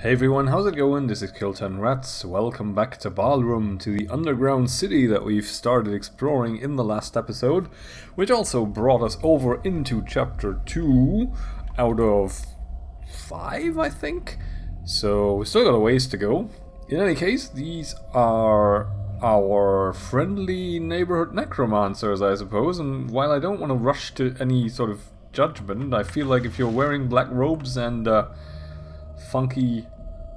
Hey everyone, how's it going? This is Kill10Rats. Welcome back to Balrum, to the underground city that we've started exploring in the last episode, which also brought us over into chapter 2 out of 5, I think? So we still got a ways to go. In any case, these are our friendly neighborhood necromancers, I suppose, and while I don't want to rush to any sort of judgment, I feel like if you're wearing black robes and funky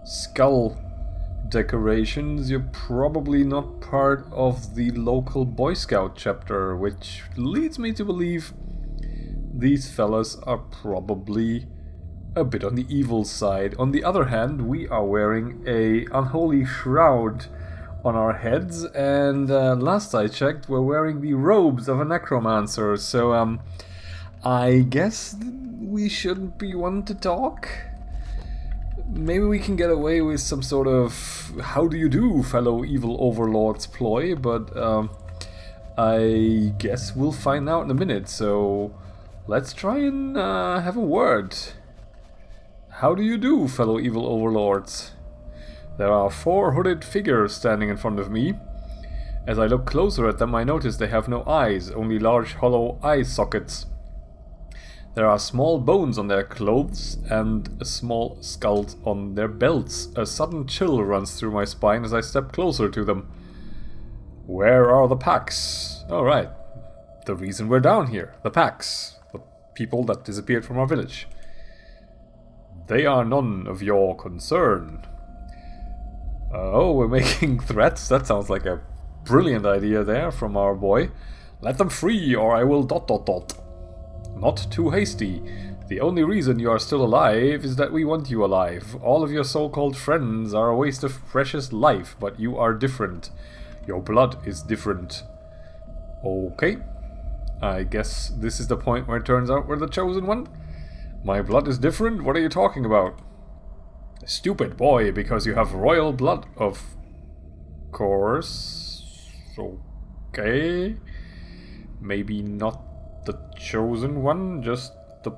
skull decorations, you're probably not part of the local Boy Scout chapter, which leads me to believe these fellas are probably a bit on the evil side. On the other hand, we are wearing a unholy shroud on our heads, and last I checked, we're wearing the robes of a necromancer, so I guess we shouldn't be one to talk. Maybe we can get away with some sort of how do you do, fellow evil overlords ploy, but I guess we'll find out in a minute, so let's try and have a word. How do you do, fellow evil overlords? There are 4 hooded figures standing in front of me. As I look closer at them, I notice they have no eyes, only large hollow eye sockets. There are small bones on their clothes and small skulls on their belts. A sudden chill runs through my spine as I step closer to them. Where are the packs? Oh, right. The reason we're down here. The packs. The people that disappeared from our village. They are none of your concern. Oh, we're making threats? That sounds like a brilliant idea there from our boy. Let them free or I will ... Not too hasty. The only reason you are still alive is that we want you alive. All of your so-called friends are a waste of precious life, but you are different. Your blood is different. Okay. I guess this is the point where it turns out we're the chosen one. My blood is different? What are you talking about? Stupid boy, because you have royal blood, of course. Okay. Maybe not the chosen one, just the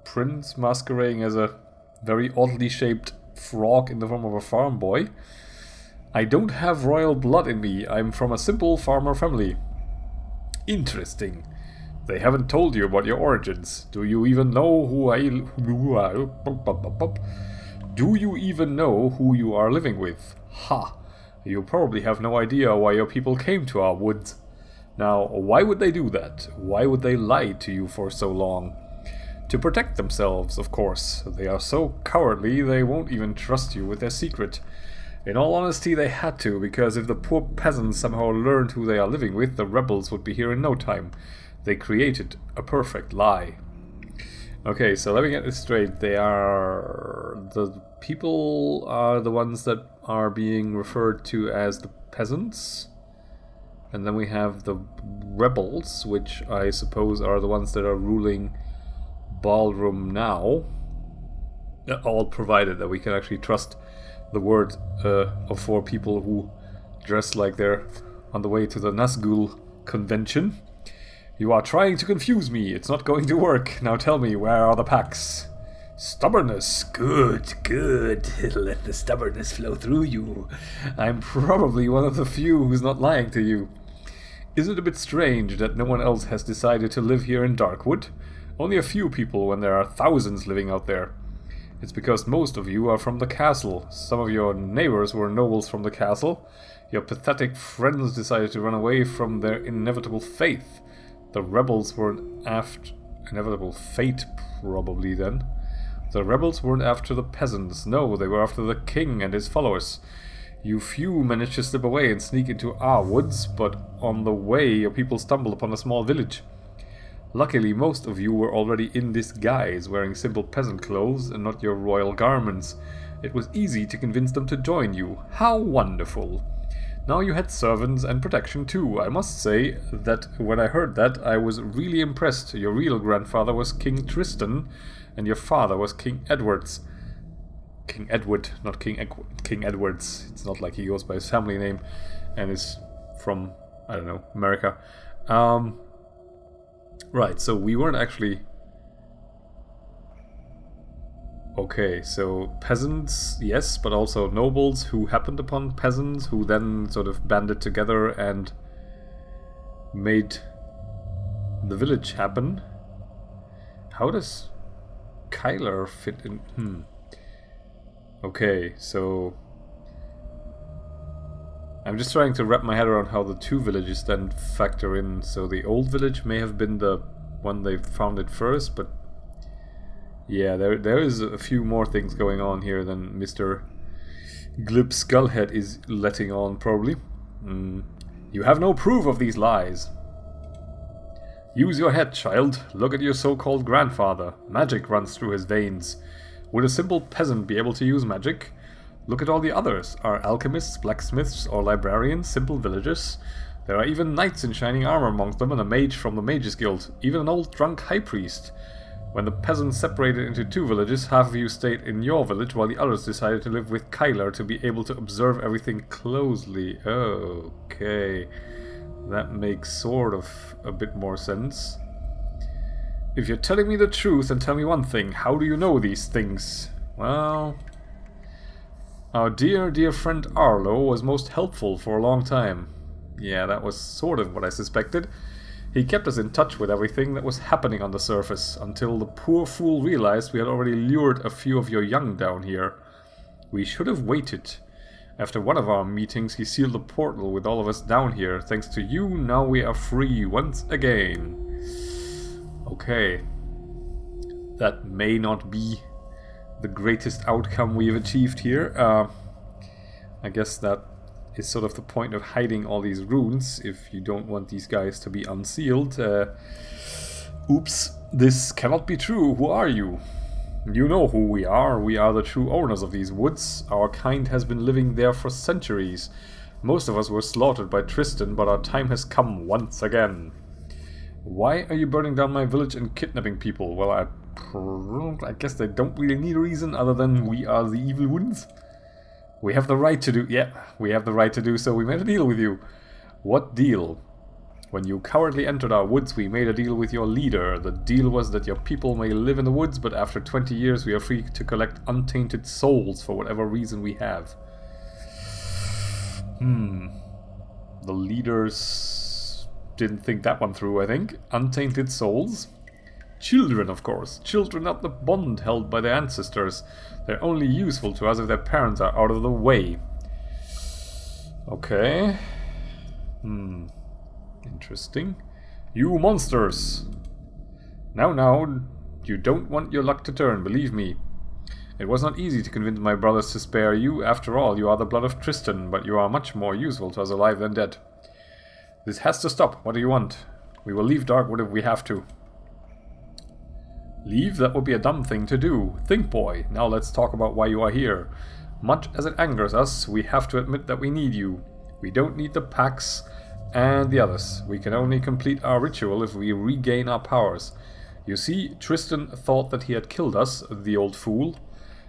prince masquerading as a very oddly shaped frog in the form of a farm boy. I don't have royal blood in me. I'm from a simple farmer family. Interesting. They haven't told you about your origins. Do you even know Do you even know who you are living with? Ha! You probably have no idea why your people came to our woods. Now, why would they do that? Why would they lie to you for so long? To protect themselves, of course. They are so cowardly they won't even trust you with their secret. In all honesty, they had to, because if the poor peasants somehow learned who they are living with, the rebels would be here in no time. They created a perfect lie. Okay, so let me get this straight. The people are the ones that are being referred to as the peasants. And then we have the rebels, which I suppose are the ones that are ruling Balrum now. All provided that we can actually trust the word of 4 people who dress like they're on the way to the Nazgul convention. You are trying to confuse me. It's not going to work. Now tell me, where are the packs? Stubbornness. Good, good. Let the stubbornness flow through you. I'm probably one of the few who's not lying to you. Is it a bit strange that no one else has decided to live here in Darkwood? Only a few people when there are thousands living out there. It's because most of you are from the castle. Some of your neighbors were nobles from the castle. Your pathetic friends decided to run away from their inevitable faith. The rebels weren't after... Inevitable fate, probably, then. The rebels weren't after the peasants. No, they were after the king and his followers. You few managed to slip away and sneak into our woods, but on the way your people stumbled upon a small village. Luckily, most of you were already in disguise, wearing simple peasant clothes and not your royal garments. It was easy to convince them to join you. How wonderful! Now you had servants and protection too. I must say that when I heard that, I was really impressed. Your real grandfather was King Tristan, and your father was King Edwards. King Edward, not King Edwards. It's not like he goes by his family name and is from, I don't know, America. Right, so we weren't actually Okay, so peasants, yes, but also nobles who happened upon peasants who then sort of banded together and made the village happen. How does Kyler fit in? Okay, so I'm just trying to wrap my head around how the two villages then factor in. So the old village may have been the one they founded first, but yeah, there is a few more things going on here than Mr. Glib Skullhead is letting on, probably. You have no proof of these lies. Use your head, child. Look at your so-called grandfather. Magic runs through his veins. Would a simple peasant be able to use magic? Look at all the others. Are alchemists, blacksmiths, or librarians simple villagers? There are even knights in shining armor amongst them and a mage from the Mages Guild. Even an old drunk high priest. When the peasants separated into two villages, half of you stayed in your village while the others decided to live with Kyler to be able to observe everything closely. Okay. That makes sort of a bit more sense. If you're telling me the truth, then tell me one thing. How do you know these things? Well, our dear, dear friend Arlo was most helpful for a long time. Yeah, that was sort of what I suspected. He kept us in touch with everything that was happening on the surface, until the poor fool realized we had already lured a few of your young down here. We should have waited. After one of our meetings, he sealed the portal with all of us down here. Thanks to you, now we are free once again. Okay. That may not be the greatest outcome we've achieved here. I guess that is sort of the point of hiding all these runes, if you don't want these guys to be unsealed. Oops, this cannot be true. Who are you? You know who we are. We are the true owners of these woods. Our kind has been living there for centuries. Most of us were slaughtered by Tristan, but our time has come once again. Why are you burning down my village and kidnapping people? Well, I guess they don't really need a reason other than we are the evil ones. We have the right to do... Yeah, we have the right to do so. We made a deal with you. What deal? When you cowardly entered our woods, we made a deal with your leader. The deal was that your people may live in the woods, but after 20 years we are free to collect untainted souls for whatever reason we have. The leaders didn't think that one through, I think. Untainted souls? Children, of course. Children are the bond held by their ancestors. They're only useful to us if their parents are out of the way. Okay. Interesting. You monsters! Now, you don't want your luck to turn, believe me. It was not easy to convince my brothers to spare you. After all, you are the blood of Tristan, but you are much more useful to us alive than dead. This has to stop. What do you want? We will leave Darkwood if we have to. Leave? That would be a dumb thing to do. Think, boy. Now let's talk about why you are here. Much as it angers us, we have to admit that we need you. We don't need the Pax and the others. We can only complete our ritual if we regain our powers. You see, Tristan thought that he had killed us, the old fool.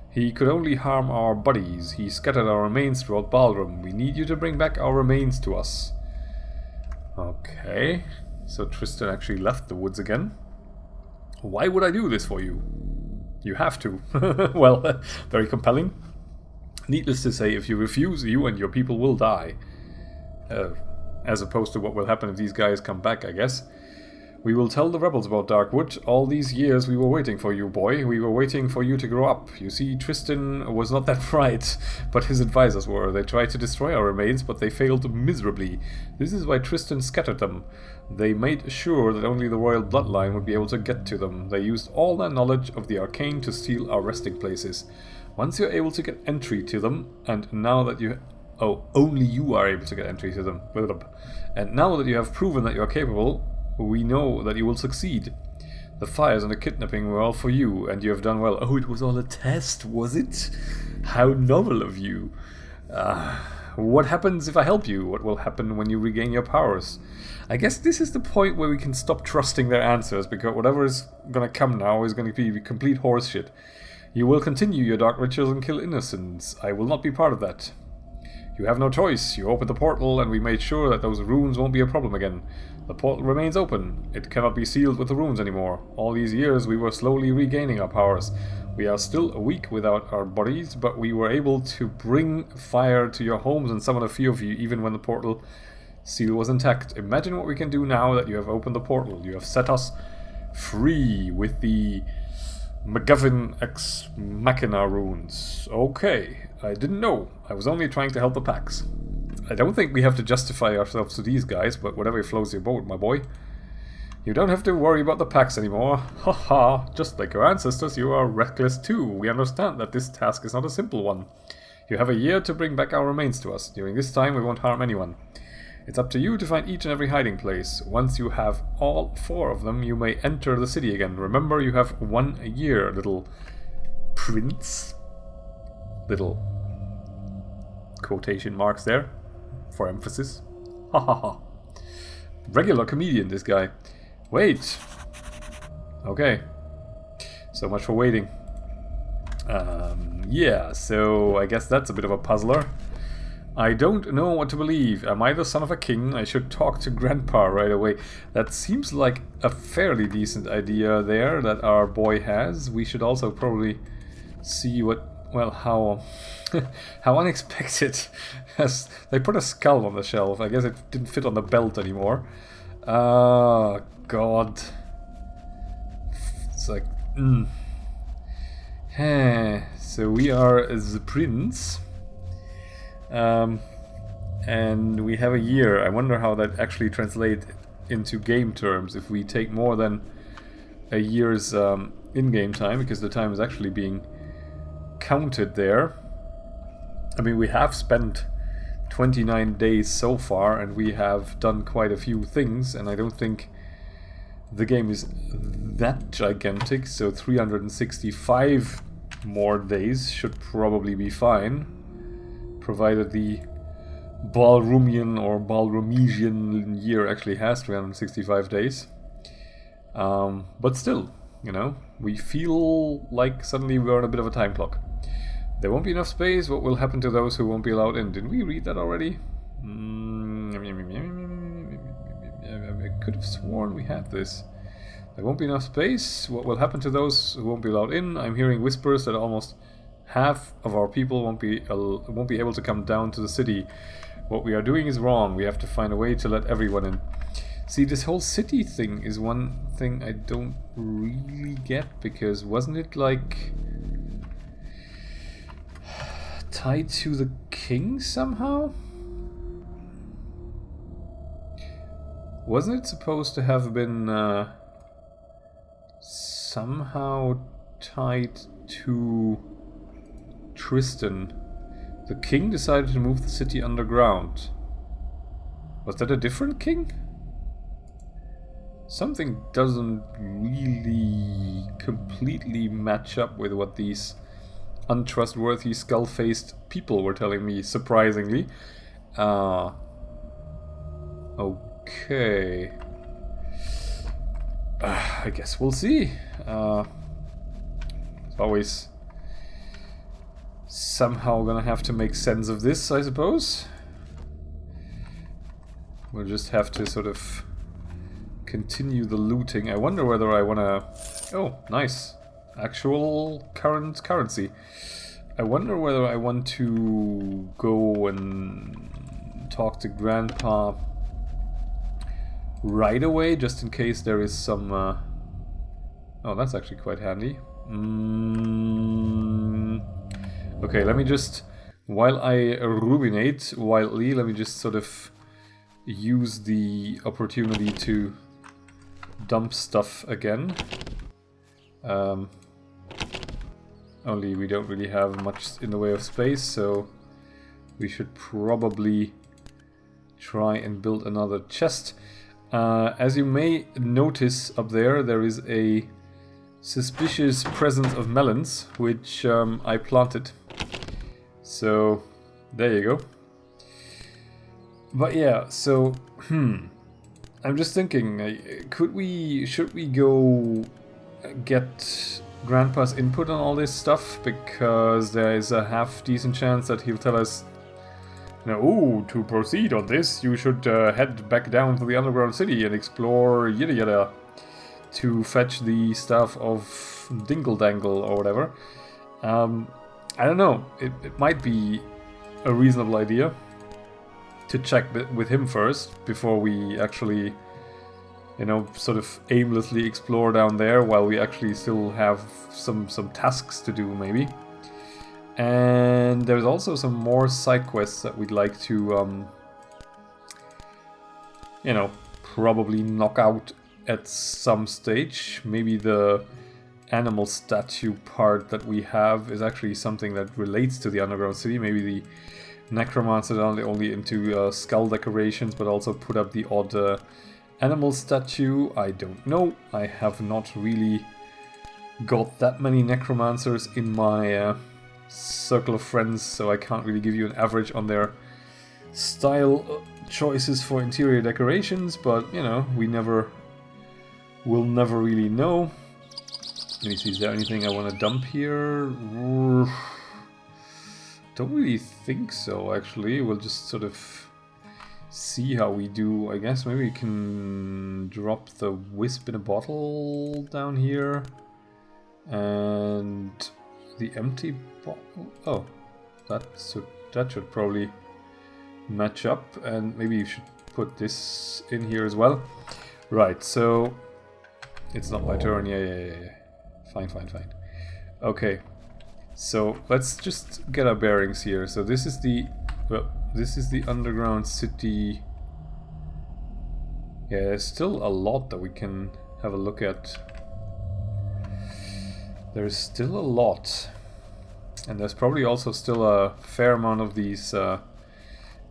He could only harm our bodies. He scattered our remains throughout Balrum. We need you to bring back our remains to us. Okay. So Tristan actually left the woods again. Why would I do this for you? You have to. Well, very compelling. Needless to say, if you refuse, you and your people will die. As opposed to what will happen if these guys come back, I guess. We will tell the rebels about Darkwood. All these years we were waiting for you, boy. We were waiting for you to grow up. You see, Tristan was not that bright, but his advisors were. They tried to destroy our remains, but they failed miserably. This is why Tristan scattered them. They made sure that only the royal bloodline would be able to get to them. They used all their knowledge of the arcane to steal our resting places. Once you're able to get entry to them, and now that you... Oh, only you are able to get entry to them. And now that you have proven that you are capable, we know that you will succeed. The fires and the kidnapping were all for you, and you have done well. Oh, it was all a test, was it? How novel of you. What happens if I help you? What will happen when you regain your powers? I guess this is the point where we can stop trusting their answers, because whatever is going to come now is going to be complete horseshit. You will continue your dark rituals and kill innocents. I will not be part of that. You have no choice. You opened the portal, and we made sure that those runes won't be a problem again. The portal remains open. It cannot be sealed with the runes anymore. All these years we were slowly regaining our powers. We are still weak without our bodies, but we were able to bring fire to your homes and summon a few of you, even when the portal seal was intact. Imagine what we can do now that you have opened the portal. You have set us free with the MacGuffin Ex Machina runes. Okay, I didn't know. I was only trying to help the packs. I don't think we have to justify ourselves to these guys, but whatever floats your boat, my boy. You don't have to worry about the packs anymore. Haha, just like your ancestors, you are reckless too. We understand that this task is not a simple one. You have a year to bring back our remains to us. During this time, we won't harm anyone. It's up to you to find each and every hiding place. Once you have all 4 of them, you may enter the city again. Remember, you have 1 year, little prince. Little quotation marks there, for emphasis. Ha ha ha. Regular comedian, this guy. Wait. Okay. So much for waiting. Yeah, so I guess that's a bit of a puzzler. I don't know what to believe. Am I the son of a king? I should talk to Grandpa right away. That seems like a fairly decent idea there that our boy has. We should also probably see what, well, how how unexpected. They put a skull on the shelf. I guess it didn't fit on the belt anymore. Oh, God. It's like, So we are the prince. And we have a year. I wonder how that actually translates into game terms. If we take more than a year's in-game time, because the time is actually being counted there. I mean, we have spent 29 days so far, and we have done quite a few things, and I don't think the game is that gigantic, so 365 more days should probably be fine, provided the Balrumian or Balrumesian year actually has 365 days. But still, you know, we feel like suddenly we're on a bit of a time clock. There won't be enough space. What will happen to those who won't be allowed in? Did we read that already? I could have sworn we had this. There won't be enough space. What will happen to those who won't be allowed in? I'm hearing whispers that almost half of our people won't be able to come down to the city. What we are doing is wrong. We have to find a way to let everyone in. See, this whole city thing is one thing I don't really get, because wasn't it like tied to the king somehow? Wasn't it supposed to have been somehow tied to Tristan? The king decided to move the city underground. Was that a different king? Something doesn't really completely match up with what these untrustworthy skull-faced people were telling me, surprisingly. Okay. I guess we'll see. It's always somehow gonna have to make sense of this, I suppose. We'll just have to sort of continue the looting. I wonder whether I wanna... Oh, nice. Actual current currency. I wonder whether I want to go and talk to Grandpa right away, just in case there is some... Oh, that's actually quite handy. Okay, let me just... While I ruminate wildly, let me just sort of use the opportunity to dump stuff again. Only we don't really have much in the way of space, so we should probably try and build another chest. As you may notice up there, there is a suspicious presence of melons, which I planted. So, there you go. But yeah, so, I'm just thinking, should we go get Grandpa's input on all this stuff? Because there is a half-decent chance that he'll tell us, "Oh, to proceed on this, you should head back down to the underground city and explore yada yada to fetch the stuff of dingle dangle or whatever. I don't know. It might be a reasonable idea to check with him first before we actually, you know, sort of aimlessly explore down there while we actually still have some tasks to do, maybe. And there's also some more side quests that we'd like to, you know, probably knock out at some stage. Maybe the animal statue part that we have is actually something that relates to the underground city. Maybe the necromancer not only into skull decorations, but also put up the odd animal statue. I don't know. I have not really got that many necromancers in my circle of friends, so I can't really give you an average on their style choices for interior decorations, but you know, we'll never really know. Let me see, is there anything I want to dump here? Don't really think so, actually. We'll just sort of see how we do. I guess maybe we can drop the wisp in a bottle down here. And the empty bottle. Oh, that should probably match up. And maybe you should put this in here as well. Right, so it's not my turn. Yeah. Fine. Okay, so let's just get our bearings here. So this is the underground city. Yeah, there's still a lot that we can have a look at. There's still a lot, and there's probably also still a fair amount of these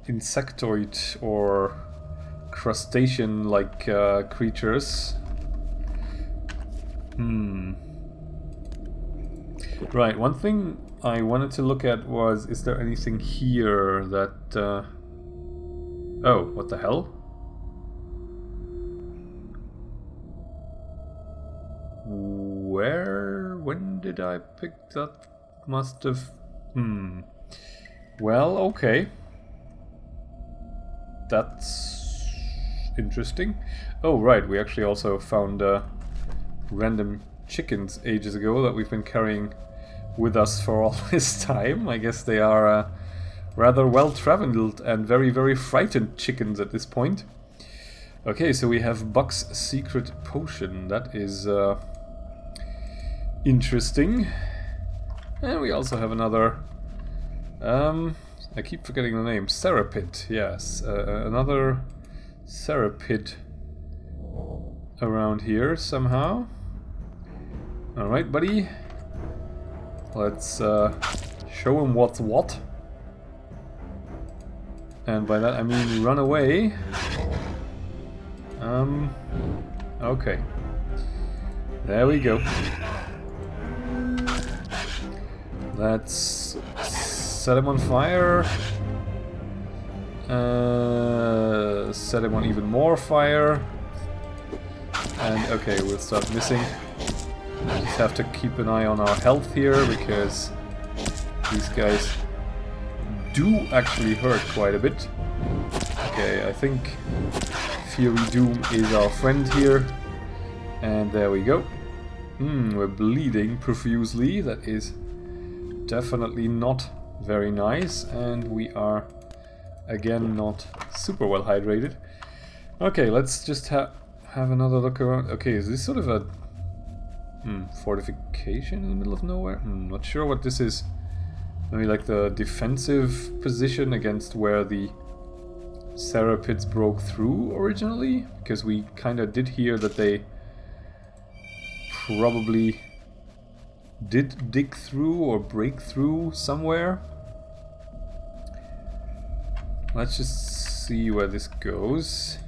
insectoid or crustacean-like creatures. Right, one thing I wanted to look at was, is there anything here that... Oh, what the hell? When did I pick that? Must have... Well, okay. That's interesting. Oh, right, we actually also found random chickens ages ago that we've been carrying with us for all this time. I guess they are rather well traveled and very, very frightened chickens at this point. Okay, so we have Buck's secret potion. That is interesting. And we also have another... I keep forgetting the name. Serapid, yes. Another Serapid around here somehow. Alright, buddy. Let's show him what's what. And by that I mean run away. Okay. There we go. Let's set him on fire. Set him on even more fire. And okay, we'll start missing. Just have to keep an eye on our health here, because these guys do actually hurt quite a bit. Okay, I think Fury Doom is our friend here. And there we go. We're bleeding profusely. That is definitely not very nice. And we are, again, not super well hydrated. Okay, let's just have another look around. Okay, is this sort of a fortification in the middle of nowhere? Not sure what this is. Maybe like the defensive position against where the Serapids broke through originally? Because we kind of did hear that they probably did dig through or break through somewhere. Let's just see where this goes.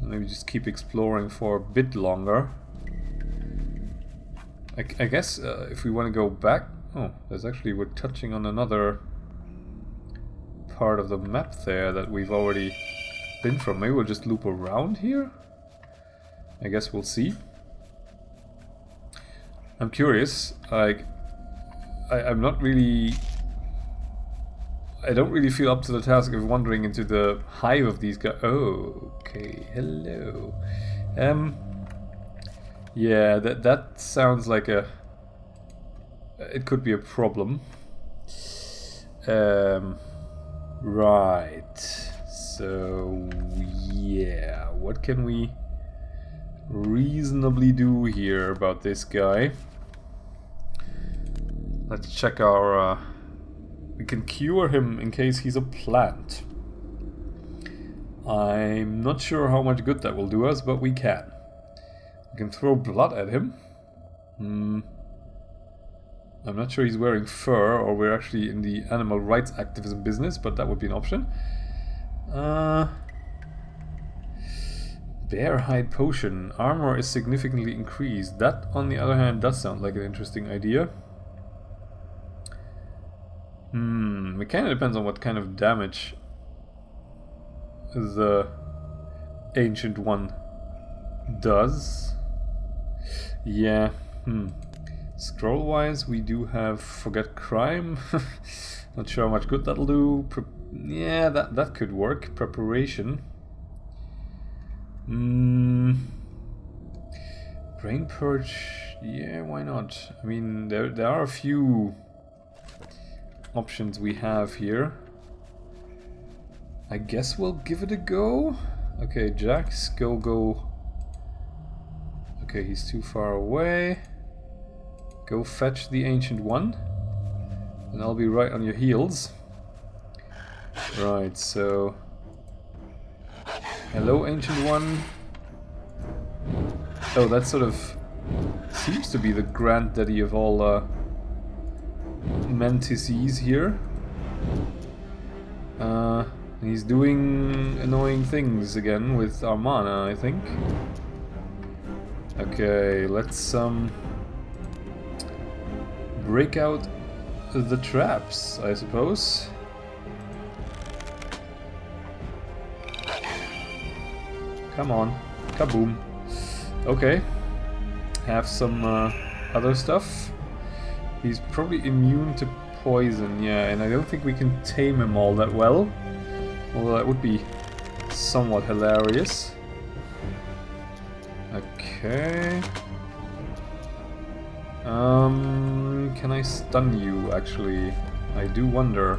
Maybe just keep exploring for a bit longer. I guess if we want to go back... Oh, there's actually... We're touching on another part of the map there that we've already been from. Maybe we'll just loop around here? I guess we'll see. I'm curious. Like, I'm not really... I don't really feel up to the task of wandering into the hive of these guys. Oh, okay. Hello. Yeah, that sounds like a... It could be a problem. Right. So, yeah. What can we reasonably do here about this guy? Let's check our... we can cure him in case he's a plant. I'm not sure how much good that will do us, but we can. We can throw blood at him. I'm not sure he's wearing fur, or we're actually in the animal rights activism business, but that would be an option. Bear hide potion. Armor is significantly increased. That, on the other hand, does sound like an interesting idea. It kind of depends on what kind of damage the Ancient One does. Yeah. Scroll-wise, we do have Forget Crime. Not sure how much good that'll do. Yeah, that could work. Preparation. Brain Purge. Yeah, why not? I mean, there are a few options we have here. I guess we'll give it a go. Okay, Jax, go. Okay, he's too far away. Go fetch the Ancient One. And I'll be right on your heels. Right, so... Hello, Ancient One. Oh, that sort of seems to be the granddaddy of all Mantises here. He's doing annoying things again with our mana, I think. Okay, let's break out the traps, I suppose. Come on, kaboom. Okay, have some other stuff. He's probably immune to poison, yeah, and I don't think we can tame him all that well. Although that would be somewhat hilarious. Okay. Can I stun you, actually? I do wonder.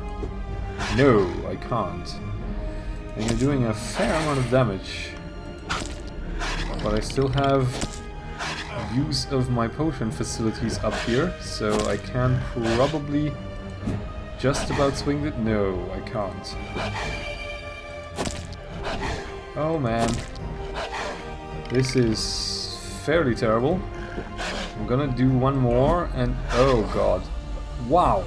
No, I can't. And you're doing a fair amount of damage. But I still have use of my potion facilities up here, so I can probably just about swing it. No, I can't. Oh man. This is fairly terrible. I'm gonna do one more and... oh god. Wow.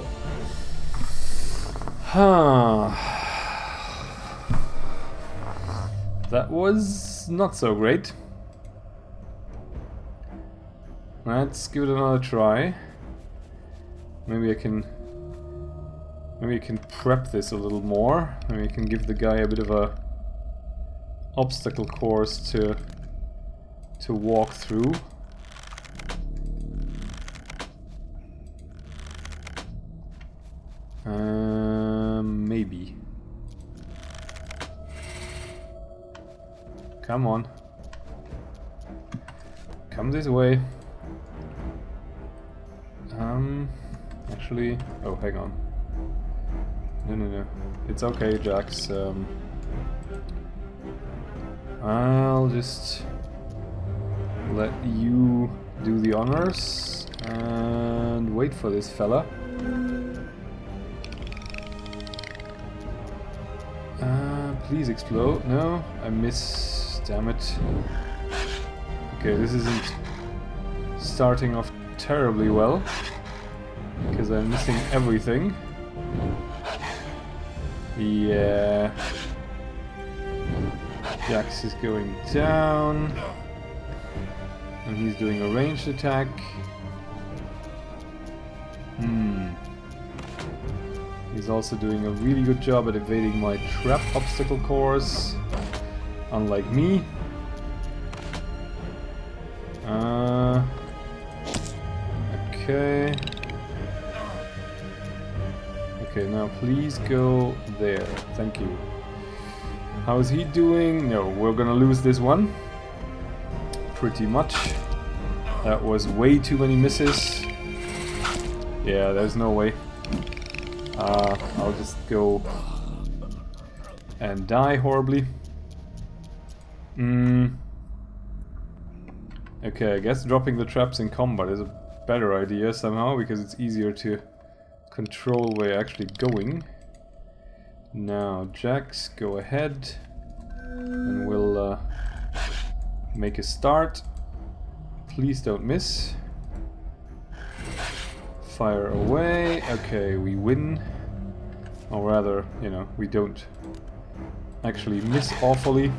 That was not so great. Let's give it another try. Maybe I can prep this a little more. Maybe I can give the guy a bit of a obstacle course to walk through. Maybe. Come on. Come this way. Actually... oh, hang on. No. It's okay, Jax. I'll just let you do the honors and wait for this fella. Please explode. No, I miss. Damn it. Okay, this isn't starting off terribly well because I'm missing everything. Yeah. Jax is going down. And he's doing a ranged attack. He's also doing a really good job at evading my trap obstacle course. Unlike me. Okay. Okay, now please go there. Thank you. How is he doing? No, we're gonna lose this one. Pretty much. That was way too many misses. Yeah, there's no way. I'll just go and die horribly. Okay, I guess dropping the traps in combat is a better idea somehow, because it's easier to control where you're actually going. Now, Jax, go ahead. And we'll make a start. Please don't miss. Fire away. Okay, we win. Or rather, you know, we don't actually miss awfully.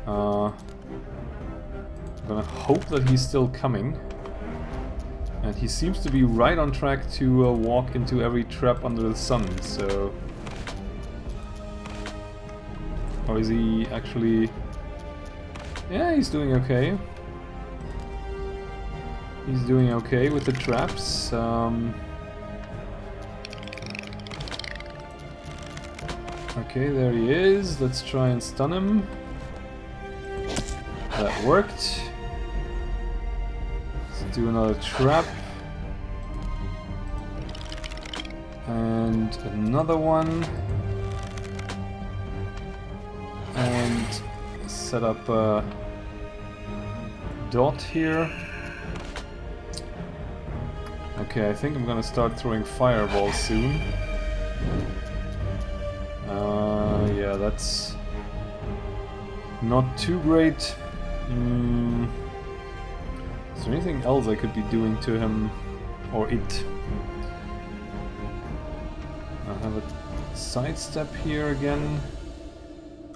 I'm gonna hope that he's still coming. And he seems to be right on track to walk into every trap under the sun, so... Or is he actually... Yeah, he's doing okay. He's doing okay with the traps. Okay, there he is. Let's try and stun him. That worked. Let's do another trap. And another one. And set up a dot here. Okay, I think I'm gonna start throwing fireballs soon. Yeah, that's not too great. Is there anything else I could be doing to him or it? I have a sidestep here again.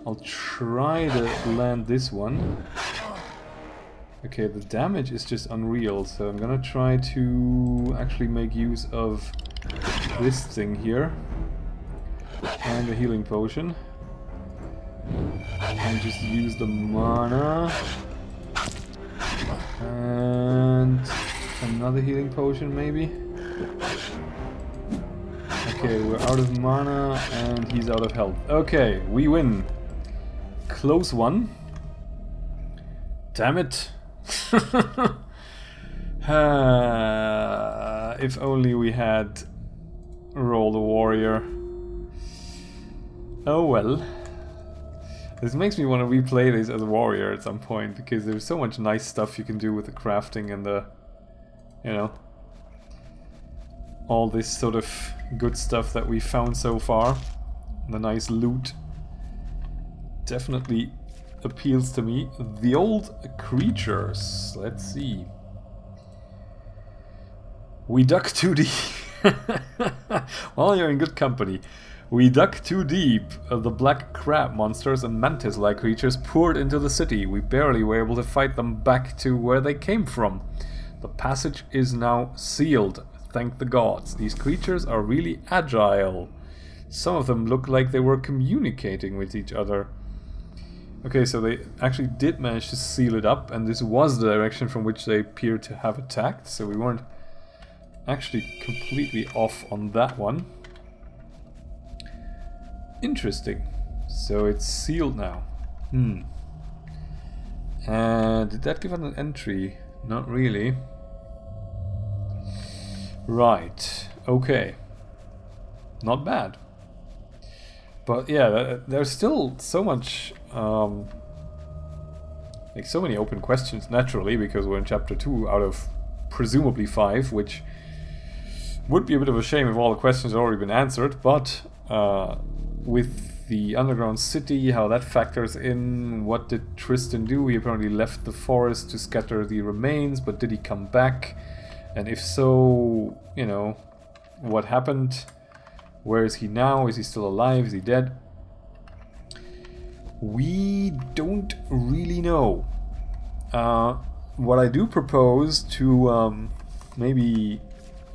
I'll try to land this one. Okay, the damage is just unreal, so I'm gonna try to actually make use of this thing here. And the healing potion. And just use the mana. And another healing potion maybe. Okay, we're out of mana and he's out of health. Okay, we win. Close one. Damn it. If only we had Roll the Warrior. Oh well. This makes me want to replay this as a warrior at some point, because there's so much nice stuff you can do with the crafting and the, you know, all this sort of good stuff that we found so far. The nice loot definitely appeals to me. The old creatures. Let's see. We dug too deep. Well, you're in good company. We dug too deep. The black crab monsters and mantis-like creatures poured into the city. We barely were able to fight them back to where they came from. The passage is now sealed. Thank the gods. These creatures are really agile. Some of them look like they were communicating with each other. Okay, so they actually did manage to seal it up, and this was the direction from which they appeared to have attacked, so we weren't actually completely off on that one. Interesting. So it's sealed now. And did that give us an entry? Not really. Right. Okay. Not bad. But yeah, there's still so much, like so many open questions, naturally, because we're in chapter 2 out of presumably 5, which would be a bit of a shame if all the questions had already been answered, but with the underground city, how that factors in, what did Tristan do? He apparently left the forest to scatter the remains, but did he come back? And if so, you know, what happened? Where is he now? Is he still alive? Is he dead? We don't really know. What I do propose to maybe,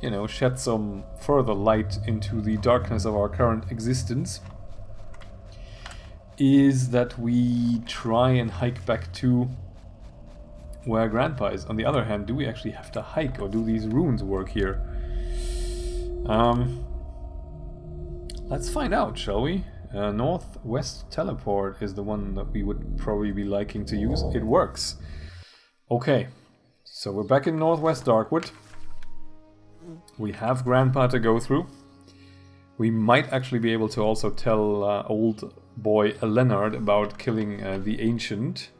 you know, shed some further light into the darkness of our current existence is that we try and hike back to where Grandpa is. On the other hand, do we actually have to hike, or do these runes work here? Let's find out, shall we? Northwest teleport is the one that we would probably be liking to use. It works. Okay, So we're back in Northwest Darkwood. We have Grandpa to go through. We might actually be able to also tell old boy Leonard about killing the Ancient.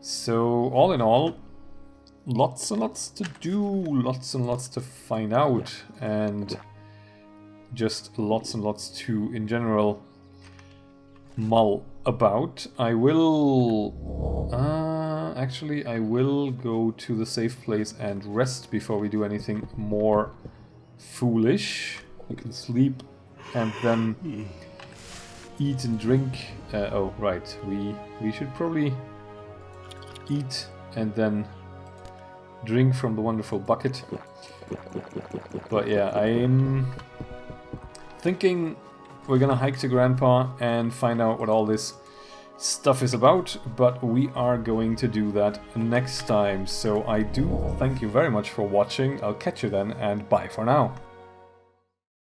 So all in all, lots and lots to do, lots and lots to find out, and just lots and lots to, in general, mull about. I will... actually, I will go to the safe place and rest before we do anything more foolish. We can sleep and then eat and drink. Oh, right. We should probably eat and then drink from the wonderful bucket. But yeah, I'm thinking we're gonna hike to Grandpa and find out what all this stuff is about, but we are going to do that next time. So I do thank you very much for watching. I'll catch you then, and bye for now.